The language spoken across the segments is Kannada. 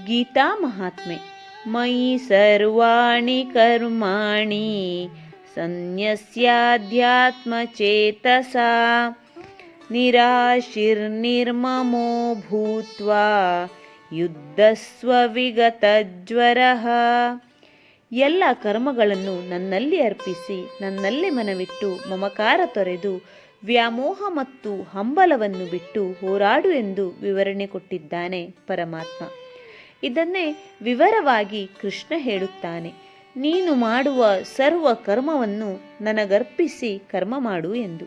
ಗೀತಾ ಮಹಾತ್ಮೆ. ಮಯಿ ಸರ್ವಾಣಿ ಕರ್ಮಾಣಿ ಸನ್ಯಸ್ಯಾಧ್ಯಾತ್ಮಚೇತಸಾ ನಿರಾಶಿರ್ನಿರ್ಮಮೋ ಭೂತ್ವಾ ಯುದ್ಧಸ್ವ ವಿಗತಜ್ವರಃ. ಎಲ್ಲ ಕರ್ಮಗಳನ್ನು ನನ್ನಲ್ಲಿ ಅರ್ಪಿಸಿ ನನ್ನಲ್ಲಿ ಮನವಿಟ್ಟು ಮಮಕಾರ ತೊರೆದು ವ್ಯಾಮೋಹ ಮತ್ತು ಹಂಬಲವನ್ನು ಬಿಟ್ಟು ಹೋರಾಡು ಎಂದು ವಿವರಣೆ ಕೊಟ್ಟಿದ್ದಾನೆ ಪರಮಾತ್ಮ. ಇದನ್ನೇ ವಿವರವಾಗಿ ಕೃಷ್ಣ ಹೇಳುತ್ತಾನೆ. ನೀನು ಮಾಡುವ ಸರ್ವ ಕರ್ಮವನ್ನು ನನಗರ್ಪಿಸಿ ಕರ್ಮ ಮಾಡು ಎಂದು.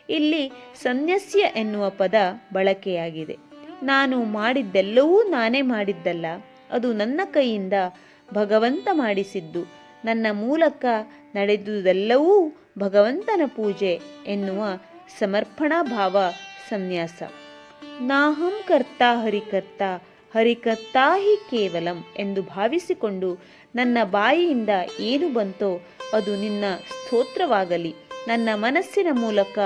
ಇಲ್ಲಿ ಸನ್ಯಸ್ಯ ಎನ್ನುವ ಪದ ಬಳಕೆಯಾಗಿದೆ. ನಾನು ಮಾಡಿದ್ದೆಲ್ಲವೂ ನಾನೇ ಮಾಡಿದ್ದಲ್ಲ, ಅದು ನನ್ನ ಕೈಯಿಂದ ಭಗವಂತ ಮಾಡಿಸಿದ್ದು, ನನ್ನ ಮೂಲಕ ನಡೆದುದೆಲ್ಲವೂ ಭಗವಂತನ ಪೂಜೆ ಎನ್ನುವ ಸಮರ್ಪಣಾ ಭಾವ ಸನ್ಯಾಸ. ನಾಹಂ ಕರ್ತ ಹರಿಕರ್ತ ಹರಿಕರ್ತಾ ಹಿ ಕೇವಲಂ ಎಂದು ಭಾವಿಸಿಕೊಂಡು ನನ್ನ ಬಾಯಿಯಿಂದ ಏನು ಬಂತೋ ಅದು ನಿನ್ನ ಸ್ತೋತ್ರವಾಗಲಿ, ನನ್ನ ಮನಸ್ಸಿನ ಮೂಲಕ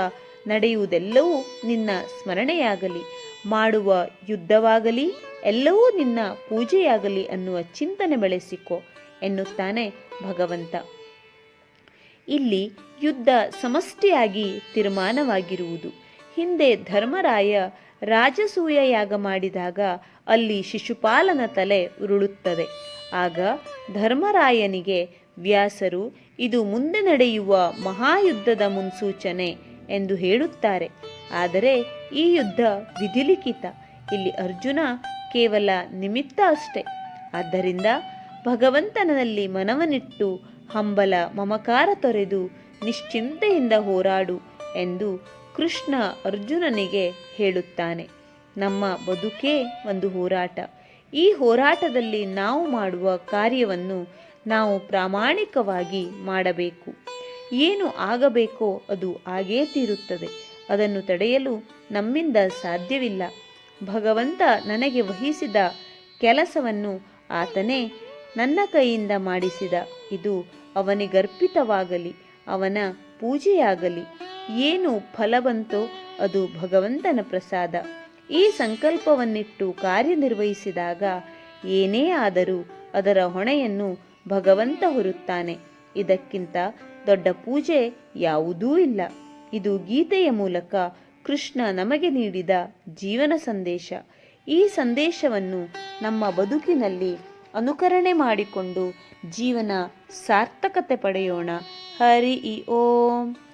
ನಡೆಯುವುದೆಲ್ಲವೂ ನಿನ್ನ ಸ್ಮರಣೆಯಾಗಲಿ, ಮಾಡುವ ಯುದ್ಧವಾಗಲಿ ಎಲ್ಲವೂ ನಿನ್ನ ಪೂಜೆಯಾಗಲಿ ಅನ್ನುವ ಚಿಂತನೆ ಬೆಳೆಸಿಕೊ ಎನ್ನುತ್ತಾನೆ ಭಗವಂತ. ಇಲ್ಲಿ ಯುದ್ಧ ಸಮಷ್ಟಿಯಾಗಿ ತೀರ್ಮಾನವಾಗಿರುವುದು. ಹಿಂದೆ ಧರ್ಮರಾಯ ರಾಜಸೂಯ ಯಾಗ ಮಾಡಿದಾಗ ಅಲ್ಲಿ ಶಿಶುಪಾಲನ ತಲೆ ಉರುಳುತ್ತದೆ. ಆಗ ಧರ್ಮರಾಯನಿಗೆ ವ್ಯಾಸರು ಇದು ಮುಂದೆ ನಡೆಯುವ ಮಹಾಯುದ್ಧದ ಮುನ್ಸೂಚನೆ ಎಂದು ಹೇಳುತ್ತಾರೆ. ಆದರೆ ಈ ಯುದ್ಧ ವಿಧಿಲಿಖಿತ. ಇಲ್ಲಿ ಅರ್ಜುನ ಕೇವಲ ನಿಮಿತ್ತ ಅಷ್ಟೆ. ಆದ್ದರಿಂದ ಭಗವಂತನಲ್ಲಿ ಮನವನ್ನಿಟ್ಟು ಹಂಬಲ ಮಮಕಾರ ತೊರೆದು ನಿಶ್ಚಿಂತೆಯಿಂದ ಹೋರಾಡು ಎಂದು ಕೃಷ್ಣ ಅರ್ಜುನನಿಗೆ ಹೇಳುತ್ತಾನೆ. ನಮ್ಮ ಬದುಕೇ ಒಂದು ಹೋರಾಟ. ಈ ಹೋರಾಟದಲ್ಲಿ ನಾವು ಮಾಡುವ ಕಾರ್ಯವನ್ನು ನಾವು ಪ್ರಾಮಾಣಿಕವಾಗಿ ಮಾಡಬೇಕು. ಏನು ಆಗಬೇಕೋ ಅದು ಆಗೇ ತೀರುತ್ತದೆ. ಅದನ್ನು ತಡೆಯಲು ನಮ್ಮಿಂದ ಸಾಧ್ಯವಿಲ್ಲ. ಭಗವಂತ ನನಗೆ ವಹಿಸಿದ ಕೆಲಸವನ್ನು ಆತನೇ ನನ್ನ ಕೈಯಿಂದ ಮಾಡಿಸಿದ. ಇದು ಅವನಿಗರ್ಪಿತವಾಗಲಿ, ಅವನ ಪೂಜೆಯಾಗಲಿ. ಏನು ಫಲ ಬಂತೋ ಅದು ಭಗವಂತನ ಪ್ರಸಾದ. ಈ ಸಂಕಲ್ಪವನ್ನಿಟ್ಟು ಕಾರ್ಯನಿರ್ವಹಿಸಿದಾಗ ಏನೇ ಆದರೂ ಅದರ ಹೊಣೆಯನ್ನು ಭಗವಂತ ಹೊರುತ್ತಾನೆ. ಇದಕ್ಕಿಂತ ದೊಡ್ಡ ಪೂಜೆ ಯಾವುದೂ ಇಲ್ಲ. ಇದು ಗೀತೆಯ ಮೂಲಕ ಕೃಷ್ಣ ನಮಗೆ ನೀಡಿದ ಜೀವನ ಸಂದೇಶ. ಈ ಸಂದೇಶವನ್ನು ನಮ್ಮ ಬದುಕಿನಲ್ಲಿ ಅನುಕರಣೆ ಮಾಡಿಕೊಂಡು ಜೀವನ ಸಾರ್ಥಕತೆ ಪಡೆಯೋಣ. ಹರಿ ಓಂ.